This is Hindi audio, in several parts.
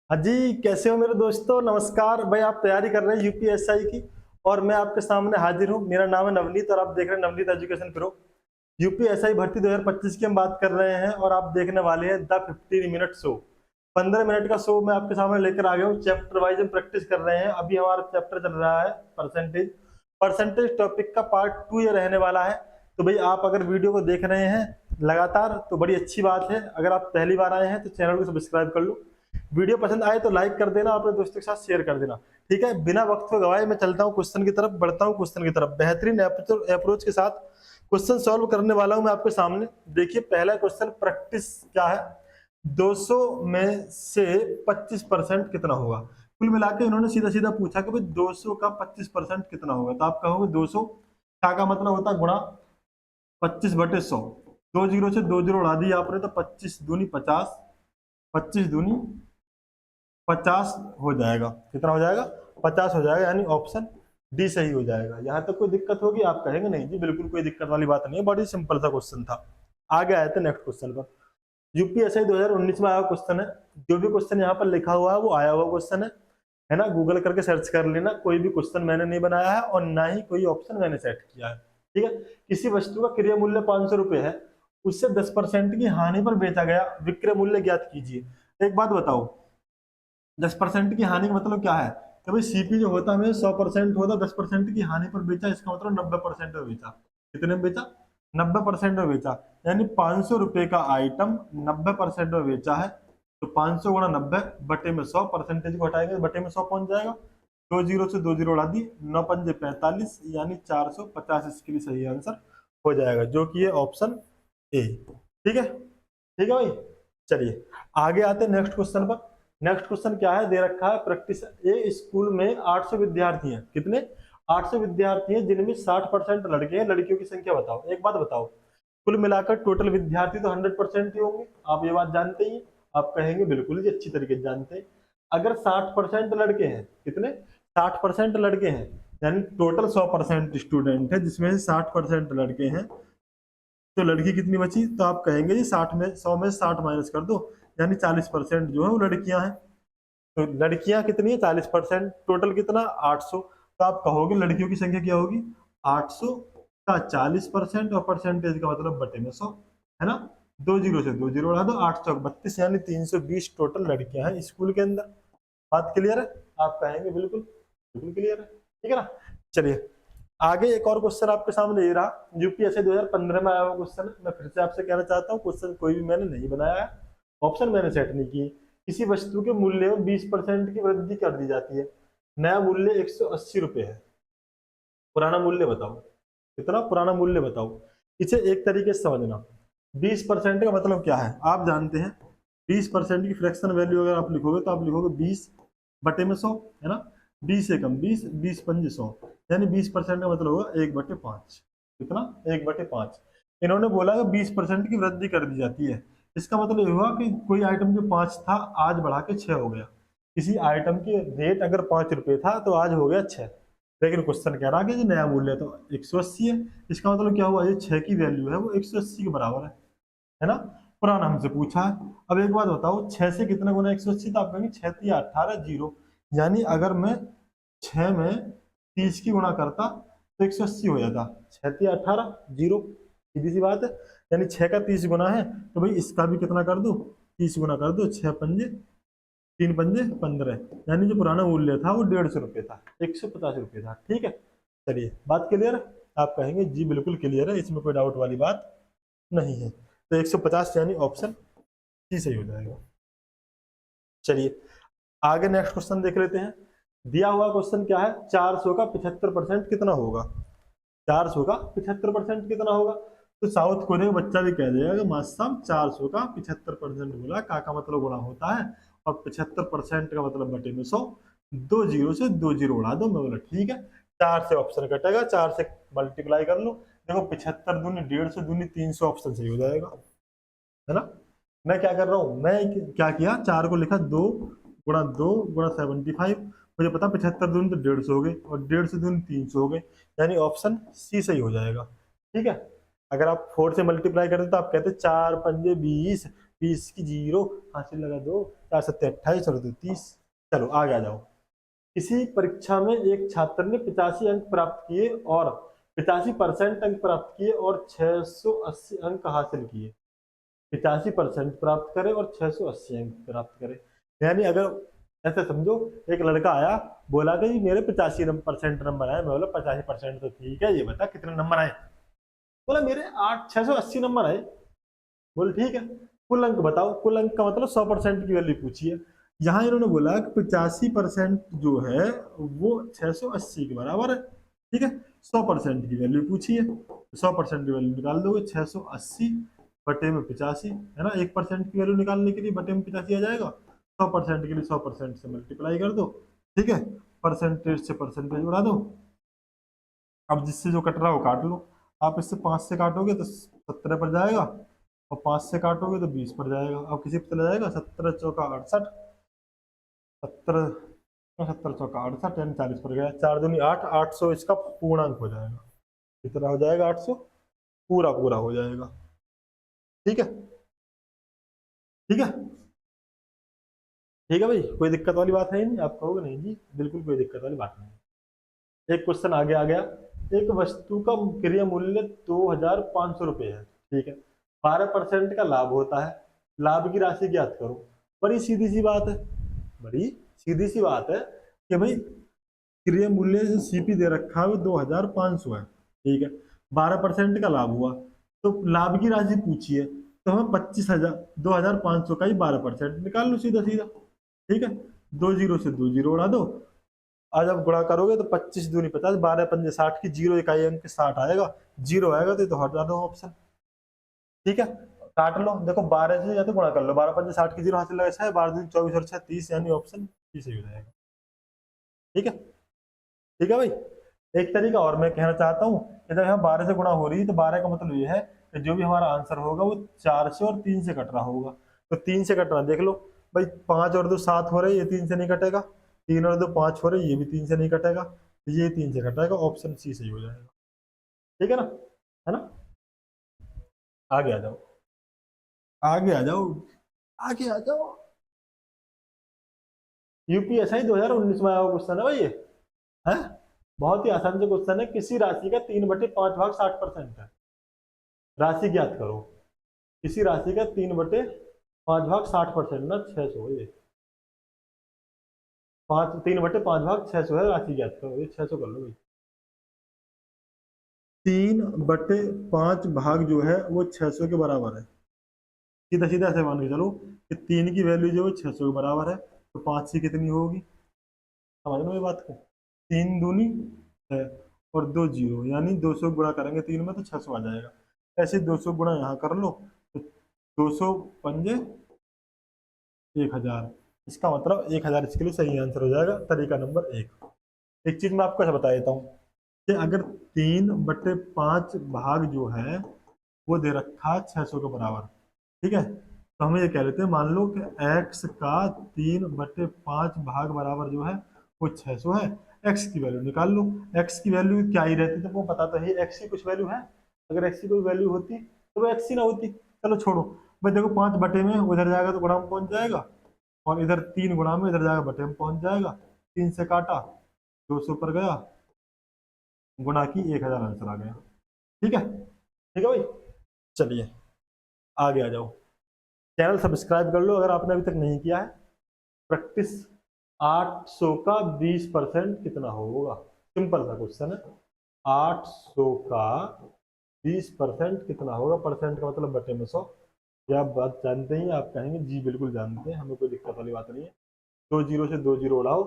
हाँ जी, कैसे हो मेरे दोस्तों? नमस्कार। भाई आप तैयारी कर रहे हैं यूपीएसआई की और मैं आपके सामने हाजिर हूँ। मेरा नाम है नवनीत और आप देख रहे हैं नवनीत एजुकेशन प्रो। यूपीएसआई भर्ती 2025 की हम बात कर रहे हैं और आप देखने वाले हैं द 15 मिनट शो। 15 मिनट का शो मैं आपके सामने लेकर आ गया हूँ। चैप्टर वाइज हम प्रैक्टिस कर रहे हैं। अभी हमारा चैप्टर चल रहा है परसेंटेज। परसेंटेज टॉपिक का पार्ट 2 ये रहने वाला है। तो भाई आप अगर वीडियो को देख रहे हैं लगातार तो बड़ी अच्छी बात है। अगर आप पहली बार आए हैं तो चैनल को सब्सक्राइब कर लो। वीडियो पसंद आए तो लाइक कर देना, अपने दोस्तों के साथ शेयर कर देना। ठीक है, बिना वक्त को गवाए मैं चलता हूँ क्वेश्चन की तरफ, बढ़ता हूँ क्वेश्चन की तरफ। बेहतरीन अप्रोच के साथ क्वेश्चन सॉल्व करने वाला हूं मैं आपके सामने। देखिए पहला क्वेश्चन प्रैक्टिस क्या है। 200 में से 25% कितना होगा? कुल मिला के इन्होंने सीधा सीधा पूछा कि भाई 200 का 25% कितना होगा। तो आप कहोगे 200 का मतलब होता है गुणा 25/100। दो जीरो से दो जीरो उड़ा दी आपने तो 25 दूनी 50, 25 दूनी 50 हो जाएगा। कितना हो जाएगा? 50 हो जाएगा, यानी ऑप्शन डी सही हो जाएगा। यहां तक कोई दिक्कत होगी? आप कहेंगे नहीं जी बिल्कुल कोई दिक्कत वाली बात नहीं है, बड़ी सिंपल सा क्वेश्चन था। आगे आए थे नेक्स्ट क्वेश्चन पर। यूपीएससी 2019 में आया क्वेश्चन है। जो भी क्वेश्चन यहाँ पर लिखा हुआ है वो आया हुआ क्वेश्चन है ना। गूगल करके सर्च कर लेना, कोई भी क्वेश्चन मैंने नहीं बनाया है और ना ही कोई ऑप्शन मैंने सेट किया है। ठीक है, किसी वस्तु का क्रय मूल्य 500 रुपए है, उससे 10% की हानि पर बेचा गया, विक्रय मूल्य ज्ञात कीजिए। एक बात बताओ, 10% की हानि का मतलब क्या है? कि भाई सीपी जो होता है हमें 100% होता, 10% की हानि पर बेचा, इसका मतलब 90% में बेचा। कितने में बेचा? 90% में बेचा। यानी 500 रुपए का आइटम 90% में बेचा है। तो 500 गुणा 90 बटे में 100, परसेंटेज को हटाएंगे बटे में 100 पहुंच जाएगा। दो जीरो से दो जीरो उड़ा दी, 9 पंजे 45, यानी 450 इसके लिए सही आंसर हो जाएगा, जो कि ये ऑप्शन ए। ठीक है, ठीक है भाई। चलिए आगे आते हैं नेक्स्ट क्वेश्चन पर। नेक्स्ट क्वेश्चन क्या है दे रखा है, प्रैक्टिस। ए स्कूल में 800 विद्यार्थी हैं। कितने? 800 विद्यार्थी हैं, जिनमें 60% लड़के हैं। लड़कियों की संख्या बताओ। एक बात बताओ, कुल मिलाकर टोटल विद्यार्थी तो 100% ही होंगे, आप ये बात जानते ही हैं। आप कहेंगे बिल्कुल जी अच्छी तरीके से जानते हैं। अगर 60% लड़के हैं, कितने? 60% लड़के हैं, यानी टोटल 100% स्टूडेंट है जिसमें से 60% लड़के हैं। तो लड़की कितनी बची? तो आप कहेंगे जी 60 में 100 में 60 माइनस कर दो, यानी 40% जो है वो लड़कियां हैं। तो लड़कियां कितनी है? 40%। टोटल कितना? 800। तो आप कहोगे लड़कियों की संख्या क्या होगी? 800 का 40% और परसेंटेज का मतलब बटे में 100, है ना। दो जीरो से दो जीरो उड़ा दो, 832 यानी 320 टोटल लड़कियां हैं स्कूल के अंदर। बात क्लियर है? आप कहेंगे बिल्कुल बिल्कुल क्लियर है। ठीक है ना। चलिए आगे एक और क्वेश्चन आपके सामने ये रहा। यूपीएससी 2015 में आया हुआ क्वेश्चन है। मैं फिर से आपसे कहना चाहता हूँ क्वेश्चन कोई भी मैंने नहीं बनाया है, ऑप्शन मैंने सेट नहीं किए। किसी वस्तु के मूल्य में 20% की वृद्धि कर दी जाती है। नया मूल्य 180 रुपए है, पुराना मूल्य बताओ। कितना? पुराना मूल्य बताओ। इसे एक तरीके से समझना, 20% का मतलब क्या है आप जानते हैं। 20% की फ्रैक्शन वैल्यू अगर आप लिखोगे तो आप लिखोगे 20 बटे में 100, है ना। 20 से कम 20, 20 पंजे 100, यानी 20% का मतलब होगा 1/5। कितना? 1/5। इन्होंने बोला कि 20% की वृद्धि कर दी जाती है। इसका मतलब ये हुआ कि कोई आइटम जो 5 था आज बढ़ा के 6 हो गया। किसी आइटम की रेट अगर 5 रुपए था तो आज हो गया 6। लेकिन क्वेश्चन कह रहा है कि नया मूल्य तो 180 है। इसका मतलब क्या हुआ? ये 6 की वैल्यू है वो 180 के बराबर है ना। पुराना हमसे पूछा है। अब एक बात बताओ, 6 से कितना गुना 180? तो आप कहेंगे 6 तिया 18 जीरो। यानी अगर मैं 6 में 30 की गुणा करता तो 180 हो जाता। 6 तिया 18 जीरो, सीधी सी बात है। यानी 6 का 30 गुना है तो भाई इसका भी कितना कर दो? 30 गुना कर दो। 6 पंजे 3 पंजे 15, यानी जो पुराना मूल्य था वो 150 रुपये था, 150 रुपये था। ठीक है, चलिए बात क्लियर है? आप कहेंगे जी बिल्कुल क्लियर है, इसमें कोई डाउट वाली बात नहीं है। तो 150 यानी ऑप्शन सी सही हो जाएगा। चलिए आगे नेक्स्ट क्वेश्चन देख लेते हैं। दिया हुआ क्वेश्चन क्या है, 400 का 75% कितना होगा? 400 का 75% कितना होगा? तो साउथ कोरिया का बच्चा भी कह देगा कि मास्टर साहब 400 का 75% बोला, का मतलब गुणा होता है और 75% का मतलब बटे में 100। दो जीरो से दो जीरो उड़ा दो। मैं बोला ठीक है, 4 से ऑप्शन कटेगा, 4 से मल्टीप्लाई कर लो। देखो 75 दूनी 150 दूनी 300, ऑप्शन सही हो जाएगा, है ना। मैं क्या कर रहा हूँ, मैं क्या किया, 4 को लिखा 2 गुणा 75। मुझे पता 75 दूनी तो 150 हो गए और 150 दूनी 300 हो गए, यानी ऑप्शन सी सही हो जाएगा। ठीक है, अगर आप 4 से मल्टीप्लाई करते तो आप कहते 4 पंजे 20, 20 की 0 हासिल लगा 2, 4 7 28 और 2 30। चलो आगे आ जाओ। किसी परीक्षा में एक छात्र ने 85 अंक प्राप्त किए और 85% अंक प्राप्त किए और 680 अंक हासिल किए। 85% प्राप्त करे और 680 अंक प्राप्त करे। यानी अगर ऐसे समझो, एक लड़का आया, बोला कि मेरे 85% नंबर आए। मैं बोला 85% तो ठीक है, ये बता कितने नंबर आए। बोला मेरे 680 नंबर आए। बोल ठीक है, कुल अंक बताओ। कुल अंक का मतलब 100% की वैल्यू पूछी है। यहाँ इन्होंने बोला कि 85% जो है वो 680 के बराबर है। ठीक है, 100% की वैल्यू पूछी है, 100% की वैल्यू निकाल दोगे। 680 बटे में 85 है ना, 1% की वैल्यू निकालने के लिए बटे में 85 आ जाएगा। 100% के लिए 100% से मल्टीप्लाई कर दो। ठीक है, परसेंटेज से परसेंटेज उड़ा दो। अब जिससे जो कट रहा है वो काट लो। आप इससे 5 से काटोगे तो 17 पर जाएगा, और 5 से काटोगे तो 20 पर जाएगा। अब किसी पर चला जाएगा, 17 चौका 68, 17 70 चौका 68 यानी 40 पर गया। 4 दूनी 8, 800 इसका पूर्णांक हो जाएगा। कितना हो जाएगा? 800 पूरा पूरा हो जाएगा। ठीक है, ठीक है, ठीक है भाई, कोई दिक्कत वाली बात है नहीं? आप कहोगे नहीं जी बिल्कुल कोई दिक्कत वाली बात नहीं। एक क्वेश्चन आगे आ गया। एक वस्तु का क्रय मूल्य 2500 रुपये है। ठीक है, 12% का लाभ होता है। लाभ की राशि ज्ञात करो। बड़ी सीधी सी बात है, बड़ी सीधी सी बात है कि भाई क्रय मूल्य जो सीपी दे रखा है वो 2500 है। ठीक है, 12% का लाभ हुआ तो लाभ की राशि पूछी है, तो हमें 25,000 2500 का ही 12% निकाल लो सीधा सीधा। ठीक है, 2 जीरो से 2 जीरो उड़ा दो। आज आप गुणा करोगे तो 25 दूनी 50, 12 पंजे 60 की 0 इकाई अंक 60 आएगा। 0 आएगा तो हटा दो ऑप्शन। ठीक है, काट लो। देखो 12 से या तो गुणा कर लो, 12 पंजे 60 की 0 हासिल लगा 6, 12 दूनी 24 और 6 30, यानी ऑप्शन सी सही हो जाएगा। ठीक है, ठीक है भाई। एक तरीका और मैं कहना चाहता हूँ कि जब यहाँ 12 से गुणा हो रही है तो 12 का मतलब ये है कि जो भी हमारा आंसर होगा वो 4 से और 3 से कट रहा होगा। तो 3 से कट रहा, देख लो भाई, 5 और 2 7 हो रहे, ये 3 से नहीं कटेगा। 3 और 2 5 हो रहे, ये भी 3 से नहीं कटेगा, तो ये 3 से कटेगा। ऑप्शन सी सही हो जाएगा। ठीक है ना, है ना? आगे आ जाओ, आगे आ जाओ, आगे आ जाओ। यूपीएसआई 2019 में आया हुआ क्वेश्चन है भाई ये, है बहुत ही आसान से क्वेश्चन है। किसी राशि का 3/5 भाग 60% है। राशि ज्ञात करो। किसी राशि का 3/5 भाग 60% ना 600 है ये। 3/5 भाग 600 है, राशि ज्ञात करो। ये 600 कर लो भाई। 3/5 भाग जो है वो 600 के बराबर है। सीधा सीधा ऐसे मान के चलो कि 3 की वैल्यू जो है 600 के बराबर है, तो 5 से कितनी होगी? समझ लो ये बात को। 3 दूनी है और 2 जीरो, यानी 200 गुणा करेंगे 3 में तो 600 आ जाएगा। ऐसे 200 गुणा यहाँ कर लो तो 200 पंजे 1000। इसका मतलब 1000 इसके लिए सही आंसर हो जाएगा। तरीका नंबर 1। एक चीज मैं आपको ऐसा बता देता हूँ कि अगर 3/5 भाग जो है वो दे रखा है 600 के बराबर। ठीक है, तो हम ये कह लेते हैं, मान लो कि x का 3/5 भाग बराबर जो है वो 600 है। x की वैल्यू निकाल लो। x की वैल्यू क्या ही रहती है, वो पता तो है x की कुछ वैल्यू है। अगर x की कोई वैल्यू होती तो वो x ही ना होती। चलो छोड़ो भाई, देखो 5 बटे में उधर जाएगा तो गुणा में पहुंच जाएगा, और इधर 3 गुणा में इधर जाएगा बटे में पहुंच जाएगा। 3 से काटा, 200 पर गया, गुणा की 1000 आंसर आ गया। ठीक है, ठीक है भाई। चलिए आगे आ जाओ। चैनल सब्सक्राइब कर लो अगर आपने अभी तक नहीं किया है। प्रैक्टिस 800 का 20% कितना होगा? सिंपल सा क्वेश्चन है। 800 का 20% कितना होगा? परसेंट का मतलब बटे में 100। ये आप बात जानते ही, आप कहेंगे जी बिल्कुल जानते हैं, हमें कोई दिक्कत वाली बात नहीं है। 2 जीरो से 2 जीरो उड़ाओ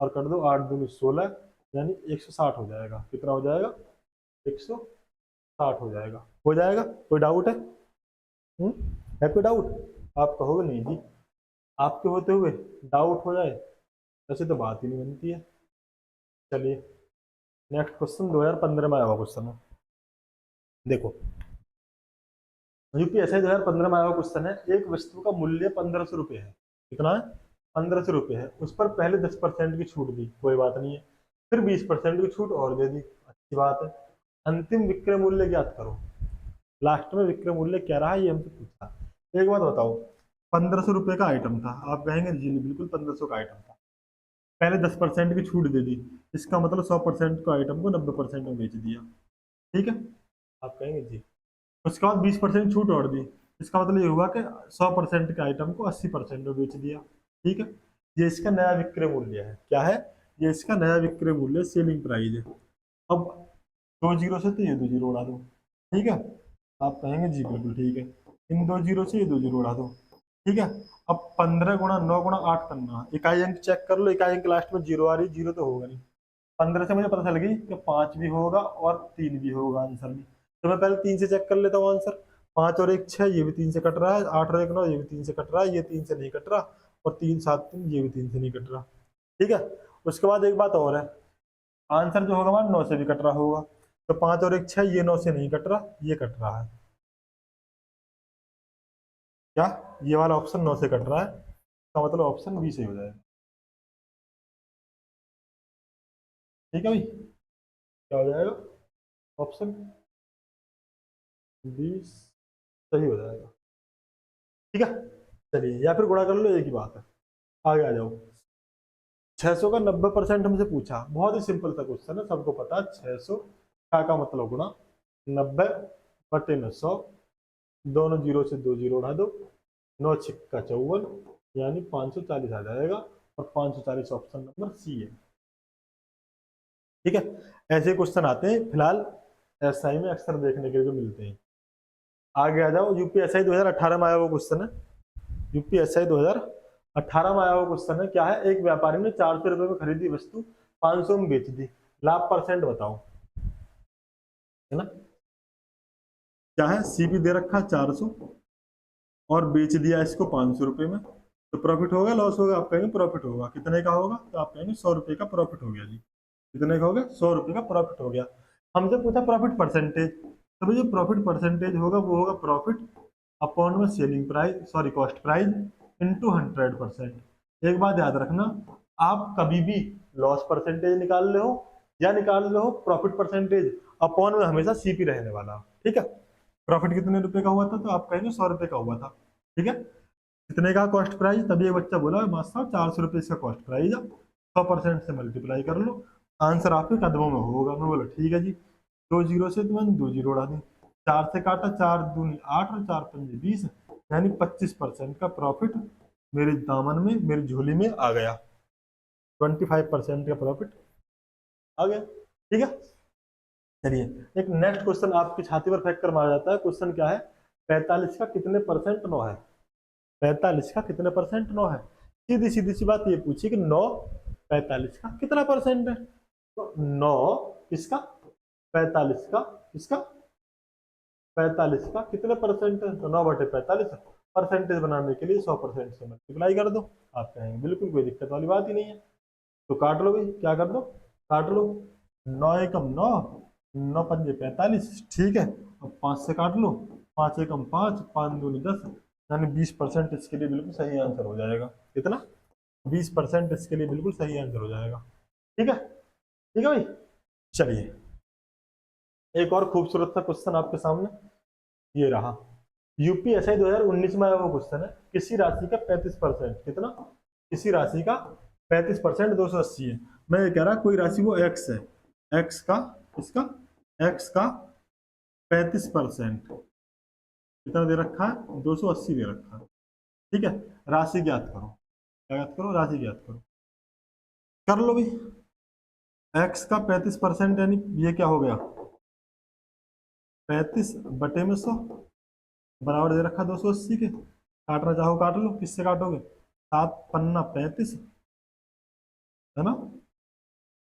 और कर दो 8 दूनी 16, यानी 160 हो जाएगा। कितना हो जाएगा? 160 हो जाएगा। हो जाएगा? कोई डाउट है? है कोई डाउट? आप कहोगे नहीं जी, आपके होते हुए डाउट हो जाए, ऐसे तो बात ही नहीं बनती है। चलिए नेक्स्ट क्वेश्चन 2015 में आया हुआ क्वेश्चन है। देखो यूपीएसआई 2015 में आया हुआ क्वेश्चन है। एक वस्तु का मूल्य 1500 रुपये है। कितना है? 1500 रुपये है। उस पर पहले 10% की छूट दी, कोई बात नहीं है। फिर 20% की छूट और दे दी, अच्छी बात है। अंतिम विक्रय मूल्य ज्ञात करो। लास्ट में विक्रय मूल्य क्या रहा ये हमसे पूछा। एक बात बताओ, 1500 रुपये का आइटम था। आप कहेंगे जी बिल्कुल 1500 का आइटम था। पहले 10% की छूट दे दी, इसका मतलब 100% का आइटम को 90% में बेच दिया। ठीक है, आप कहेंगे जी। उसके बाद 20% छूट और दी, इसका मतलब ये हुआ कि 100% के आइटम को 80% में बेच दिया। ठीक है, ये इसका नया विक्रय मूल्य है। क्या है? ये इसका नया विक्रय मूल्य, सेलिंग प्राइस है। अब 2 जीरो से तो ये 2 जीरो उड़ा दो। ठीक है, आप कहेंगे जी बिल्कुल ठीक है। इन 2 जीरो से ये 2 जीरो उड़ा दो। ठीक है, अब 15 गुणा 9 गुणा 8 करना, इकाई अंक चेक कर लो, इकाई अंक लास्ट में जीरो आ रही, जीरो तो होगा नहीं। 15 से मुझे पता चल गई कि 5 भी होगा और 3 भी होगा आंसर में। तो मैं पहले 3 से चेक कर लेता हूँ आंसर। 5 और 1 6, ये भी 3 से कट रहा है। 8 और 1 9, ये भी 3 से कट रहा है, ये 3 से नहीं कट रहा। और 3 7 3, ये भी 3 से नहीं कट रहा। ठीक है, उसके बाद एक बात और है, आंसर जो होगा हमारा 9 से भी कट रहा होगा। तो 5 और 1 6, ये 9 से नहीं कट रहा, ये कट रहा है। क्या? ये वाला ऑप्शन 9 से कट रहा है, इसका मतलब ऑप्शन बी से हो जाएगा। ठीक है भाई, क्या हो जाएगा? ऑप्शन बी सही हो जाएगा। ठीक है, चलिए, या फिर गुणा कर लो, एक ही बात है। आगे आ जाओ। 600 का 90% हमसे पूछा, बहुत ही सिंपल सा क्वेश्चन है, सबको पता है। 600 का मतलब गुणा 90/100, दोनों जीरो से 2 जीरो उड़ा दो, 9 6 54, यानी 540 आ जाएगा। और 540 ऑप्शन नंबर सी है। ठीक है, ऐसे क्वेश्चन आते हैं फिलहाल एसआई में अक्सर देखने के लिए जो मिलते हैं। आगे आ जाओ। यूपीएसआई 2018 में आया वो क्वेश्चन है। यूपीएसआई 2018 में आया वो क्वेश्चन है। क्या है? एक व्यापारी ने 400 रुपये में खरीदी वस्तु 500 में बेच दी, लाभ परसेंट बताओ। है ना? क्या है? सीपी दे रखा 400 और बेच दिया इसको 500 रुपये में, तो प्रॉफिट होगा लॉस होगा? आप कहेंगे प्रॉफिट होगा। कितने का होगा? तो आप कहेंगे 100 रुपये का प्रॉफिट हो गया जी। कितने का हो गया? 100 रुपये का प्रॉफिट हो गया। हमसे पूछा प्रॉफिट परसेंटेज, तो जो प्रॉफिट परसेंटेज होगा वो होगा प्रॉफिट अपॉन में selling price, sorry cost price, into 100%। एक बात याद रखना, आप कभी भी लॉस परसेंटेज निकाल रहे हो या निकाल रहे हो प्रॉफिट परसेंटेज, अपॉन में हमेशा सीपी रहने वाला। ठीक है, प्रॉफिट कितने रुपए का हुआ था? तो आप कहेंगे 100 रुपये का हुआ था। ठीक है, कितने का कॉस्ट प्राइस? तभी एक बच्चा बोला मास्टर साहब 400 रुपये इसका कॉस्ट प्राइस है, 100% से मल्टीप्लाई कर लो, आंसर आपके कदमों में होगा। मैं बोला ठीक है जी। 2 जीरो से तो मैंने 2 जीरो उड़ा दी, 4 से काटा, 4 दूनी 8 और 4 पंजे 20, यानी 25% का प्रॉफिट मेरे दामन में, मेरी झोली में आ गया। 25% का प्रॉफिट आ गया। ठीक है, चलिए एक नेक्स्ट क्वेश्चन आपकी छाती पर फेंक कर मारा जाता है। क्वेश्चन क्या है? 45 का कितने परसेंट 9 है? 45 का कितने परसेंट 9 है? सीधी सीधी सी बात ये पूछी कि 9 45 का कितना परसेंट है। तो 9 किसका? 45 का, किसका? 45 का कितने परसेंट है? तो 9/45 परसेंटेज बनाने के लिए 100% से मल्टीप्लाई कर दो। आप कहेंगे बिल्कुल कोई दिक्कत वाली बात ही नहीं है। तो काट लो भाई, क्या कर दो? काट लो। 9 एकम 9, 9 पंजे 45। ठीक है, अब 5 से काट लो, 5 एकम 5, 5 दूनी 10, यानी 20% इसके लिए बिल्कुल सही आंसर हो जाएगा। कितना? 20% इसके लिए बिल्कुल सही आंसर हो जाएगा। ठीक है, ठीक है भाई। चलिए एक और खूबसूरत सा क्वेश्चन आपके सामने ये रहा। यूपीएसआई 2019 में आया वो क्वेश्चन है, किसी राशि का 35%, कितना? किसी राशि का 35% 280 है। मैं ये कह रहा कोई राशि वो एक्स है, एक्स का, इसका एक्स का 35% कितना दे रखा है? 280 दे रखा है। ठीक है, राशि ज्ञात करो। क्या ज्ञात करो? राशि ज्ञात करो। कर लो भाई। एक्स का 35% यानी ये क्या हो गया? 35/100 बराबर दे रखा 280 के। काटना चाहो काट लो, किससे काटोगे? 7 पन्ना 35, है ना?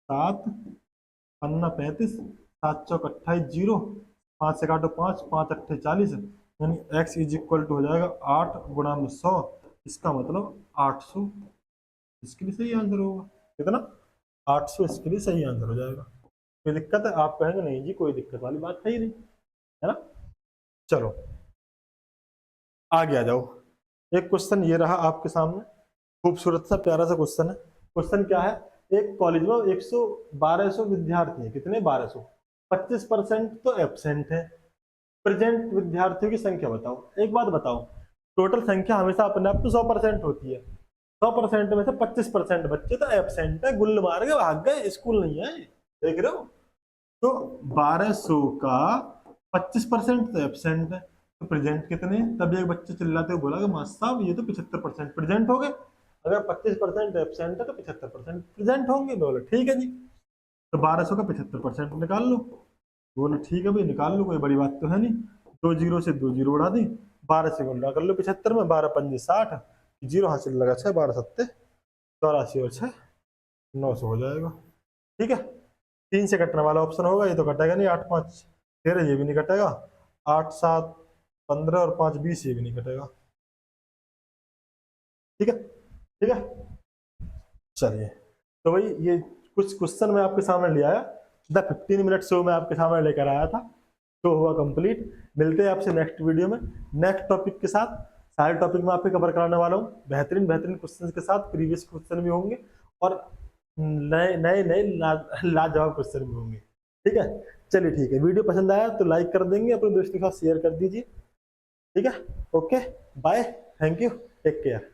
7 पन्ना 35, 7 चौक 28, जीरो, 5 से काटो 5, 5 अट्ठे 40, यानी x इज इक्वल टू हो जाएगा 8 गुणा में 100। इसका मतलब 800 इसके लिए सही आंसर होगा। कितना? 800 इसके लिए सही आंसर हो जाएगा। कोई दिक्कत है? आप कहेंगे नहीं जी कोई दिक्कत वाली बात है ही नहीं, है ना? चलो आगे आ जाओ। एक क्वेश्चन ये रहा आपके सामने, खूबसूरत सा प्यारा सा क्वेश्चन है। क्वेश्चन क्या है? एक कॉलेज में 1200 विद्यार्थी है, कितने? 1200, 25% तो एबसेंट है, प्रेजेंट विद्यार्थियों की संख्या बताओ। एक बात बताओ, टोटल संख्या हमेशा अपने आप में 100% होती है। 100% में से 25% बच्चे तो एबसेंट है, गुल्ल मार के भाग गए, स्कूल नहीं आए, देख रहे हो। तो 1200 का 25% तो एबसेंट है, तो प्रेजेंट कितने? तभी एक बच्चे चिल्लाते हुए बोला कि मास्टर साहब ये तो 75% प्रेजेंट हो गए। अगर 25% एबसेंट है तो 75% प्रेजेंट होंगे। बोले ठीक है जी, तो 1200 का 75% निकाल लो। बोले ठीक है भाई निकाल लो, कोई बड़ी बात तो है नहीं। 2 जीरो से 2 जीरो उड़ा दी, 12 से गुणा कर लो 75 में, 12 पंजे 60, जीरो हासिल लगा 6, 12 सत्ते 84 और 6 900 हो जाएगा। ठीक है, 3 से कटने वाला ऑप्शन होगा, ये तो कटेगा नहीं। 8 5 13, ये भी नहीं कटेगा। 8 7 15 और 5 20, ये भी नहीं कटेगा। ठीक है, ठीक है, चलिए। तो भाई ये कुछ क्वेश्चन मैं आपके सामने ले आया, द 15 मिनट शो में आपके सामने लेकर आया था। शो हुआ कंप्लीट। मिलते हैं आपसे नेक्स्ट वीडियो में नेक्स्ट टॉपिक के साथ। सारे टॉपिक मैं आपके कवर कराने वाला हूँ, बेहतरीन बेहतरीन क्वेश्चन के साथ। प्रीवियस क्वेश्चन भी होंगे और नए नए नए लाजवाब क्वेश्चन भी होंगे। ठीक है, चलिए ठीक है। वीडियो पसंद आया तो लाइक कर देंगे, अपने दोस्तों के साथ शेयर कर दीजिए। ठीक है, okay, bye, thank you, take care.